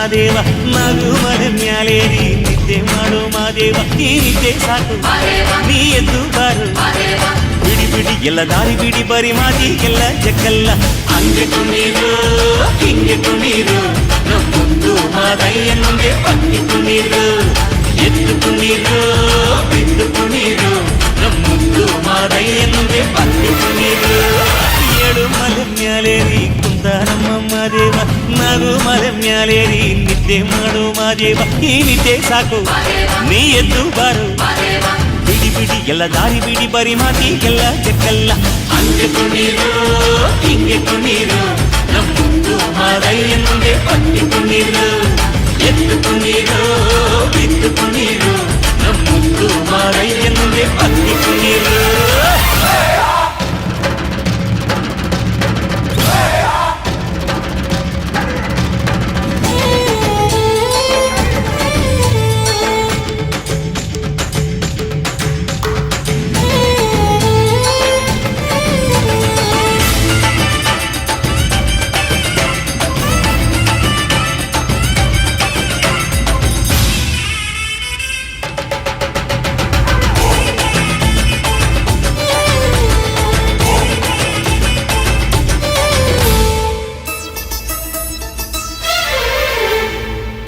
ಮಾದೇವ ನಗು ಮಲೆ ಮ್ಯಾಲೇರಿ ನಿದ್ದೆ ಮಾಡು ಮಾದೇವ ಈ ನಿದ್ದೆ ಸಾಕು ನೀ ಎದ್ದು ಬಾರು ಬಿಡಿ ಬಿಡಿ ಎಲ್ಲ ದಾರಿ ಬಿಡಿ ಬರಿ ಮಾತಿ ಎಲ್ಲ ಜಕ್ಕಲ್ಲ ಹಂಗೆ ಕುಣೀರು ಹಿಂಗೆ ಕುಣೀರು ನಮ್ಮೊಂದು ಮಾದಯ್ಯ ಮುಂದೆ ಪಕ್ಕಿ ಕುಣೀರು ಎದ್ದು ಕುಣೀರು ಬಿದ್ದು ಕುಣೀರು ನಮ್ಮೊಂದು ಮಾದಯ್ಯ ಮುಂದೆ ಪಕ್ಕಿ ಕುಣೀರು ಏಳು ಮಲೆ ಮ್ಯಾಲೇರಿ ಕುಂತ ನಮ್ಮ ಮಾದೇವ ನಗು ಮಲೆ ಮ್ಯಾಲೇರಿ ನಿದ್ದೆ ಮಾಡು ಮಾದೇವ ಈ ನಿದ್ದೆ ಸಾಕು ನೀ ಎದ್ದು ಬಾರು ಬಿಡಿ ಬಿಡಿ ಎಲ್ಲ ದಾರಿ ಬಿಡಿ ಬರಿ ಮಾತಿ ಎಲ್ಲ ಜಕ್ಕಲ್ಲ ಹಂಗೆ ಕುಣೀರು ಹಿಂಗೆ ಕುಣೀರು ನಮ್ಮೊಂದು ಮಾದಯ್ಯ ಮುಂದೆ ಪಕ್ಕಿ ಕುಣೀರು ಎದ್ದು ಕುಣೀರು ಬಿದ್ದು ಕುಣೀರು ನಮ್ಮೊಂದು ಮಾದಯ್ಯ ಮುಂದೆ ಪಕ್ಕಿ ಕುಣೀರು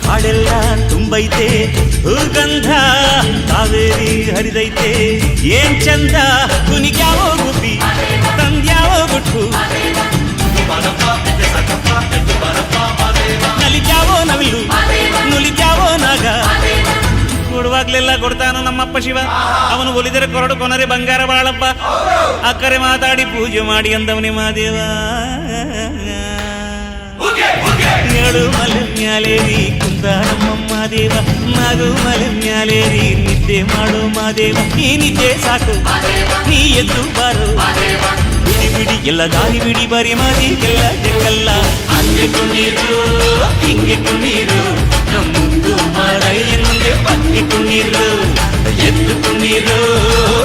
ಕಾಡೆಲ್ಲ ತುಂಬೈತೆ ಹೂಗಂಧ ಕಾವೇರಿ ಹರಿದೈತೆ ಏನ್ ಚಂದ ಕುನಿಗ್ಯಾವೋ ಗುಬ್ಬಿ ತಂದ್ಯಾವೋ ಗುಟ್ಟು ನಲಿದ್ಯಾವೋ ನವಿಲು ನುಲಿದ್ಯಾವೋ ನಾಗ ಕೊಡುವಾಗ್ಲೆಲ್ಲ ಕೊಡ್ತಾನು ನಮ್ಮಪ್ಪ ಶಿವ ಅವನು ಒಲಿದರೆ ಕೊರಡು ಕೊನರೆ ಬಂಗಾರ ಬಾಳಪ್ಪ ಅಕ್ಕರೆ ಮಾತಾಡಿ ಪೂಜೆ ಮಾಡಿ ಅಂದವನೇ ಮಾದೇವ ಏಳು ಮಲೆ ಮ್ಯಾಲೇರಿ ಕುಂತ ನಮ್ಮ ಮಾದೇವ ನಗು ಮಲೆ ಮ್ಯಾಲೇರಿ ನಿದ್ದೆ ಮಾಡು ಮಾದೇವ ಈ ನಿದ್ದೆ ಸಾಕು ನೀ ಎದ್ದು ಬಾರು ಬಿಡಿ ಬಿಡಿ ಎಲ್ಲ ದಾರಿ ಬಿಡಿ ಬರಿ ಮಾದಿ ಎಲ್ಲ ಜಕ್ಕಲ್ಲ ಹಂಗೆ ಕುಣೀರು ಹಿಂಗೆ ಕುಣೀರು ನಮ್ಮೊಂದು ಮಾದಯ್ಯ ಮುಂದೆ ಪಕ್ಕಿ ಕುಣೀರು ಎದ್ದು ಕುಣೀರು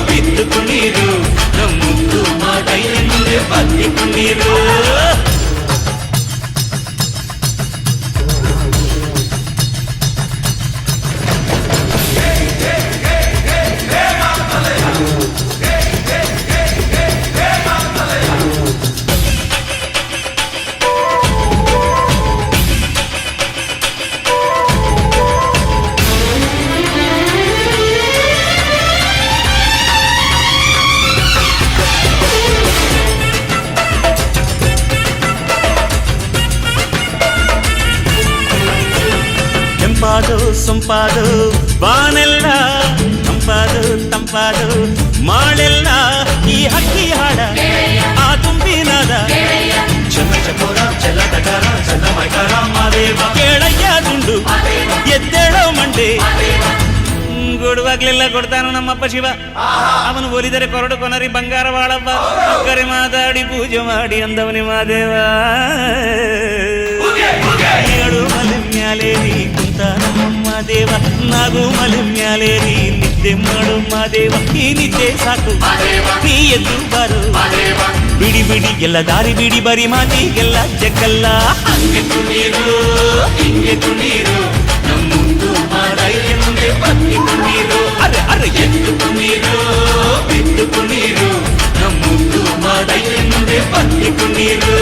ಬಿದ್ದು ಕುಣೀರು ನಮ್ಮೊಂದು ಮಾದಯ್ಯ ಮುಂದೆ ಪಕ್ಕಿ ಕುಣೀರು ತಂಪಾದು ಸೊಂಪಾದು ಬಾನೆಲ್ಲ ತಂಪಾದು ತಂಪಾದು ಮಾಳೆಲ್ಲ ಈ ಹಕ್ಕಿ ಹಾಡ ಆ ತುಂಬಿನಾದ ಚಂದ ಚಕೋರ ಚೆಲ್ಲ ಟಗರ ಚಂದ ಮೈಕಾರ ಮಾದೇವ ಕೇಳಯ್ಯ ದುಂಡು ಎದ್ದೇಳೋ ಮಂಡೆ ಕೊಡುವಾಗ್ಲೆಲ್ಲ ಕೊಡ್ತಾನು ನಮ್ಮಪ್ಪ ಶಿವ ಅವನು ಒಲಿದರೆ ಕೊರಡು ಕೊನರಿ ಬಂಗಾರ ಬಾಳಪ್ಪ ಅಕ್ಕರೆ ಮಾತಾಡಿ ಪೂಜೆ ಮಾಡಿ ಅಂದವನೇ ಮಾದೇವ ಏಳು ಮಲೆ ಮ್ಯಾಲೇರಿ ಕುಂತ ನಮ್ಮ ಮಾದೇವ ನಗು ಮಲೆ ಮ್ಯಾಲೇರಿ ನಿದ್ದೆ ಮಾಡು ಮಾದೇವ ಈ ನಿದ್ದೆ ಸಾಕು ನೀ ಎದ್ದು ಬಾರು ಬಿಡಿ ಬಿಡಿ ಎಲ್ಲ ದಾರಿ ಬಿಡಿ ಬರಿ ಮಾತಿ ಎಲ್ಲ ಜಕ್ಕಲ್ಲ ಹಂಗೆ ಕುಣೀರು ಹಿಂಗೆ ಕುಣೀರು ನಮ್ಮೊಂದು ಮಾದಯ್ಯ ಮುಂದೆ ಪಕ್ಕಿ ಕುಣೀರು ಅರೆ ಅರೆ ಎದ್ದು ಕುಣೀರು ಬಿದ್ದು ಕುಣೀರು ನಮ್ಮೊಂದು ಮಾದಯ್ಯ ಮುಂದೆ ಪಕ್ಕಿ ಕುಣೀರು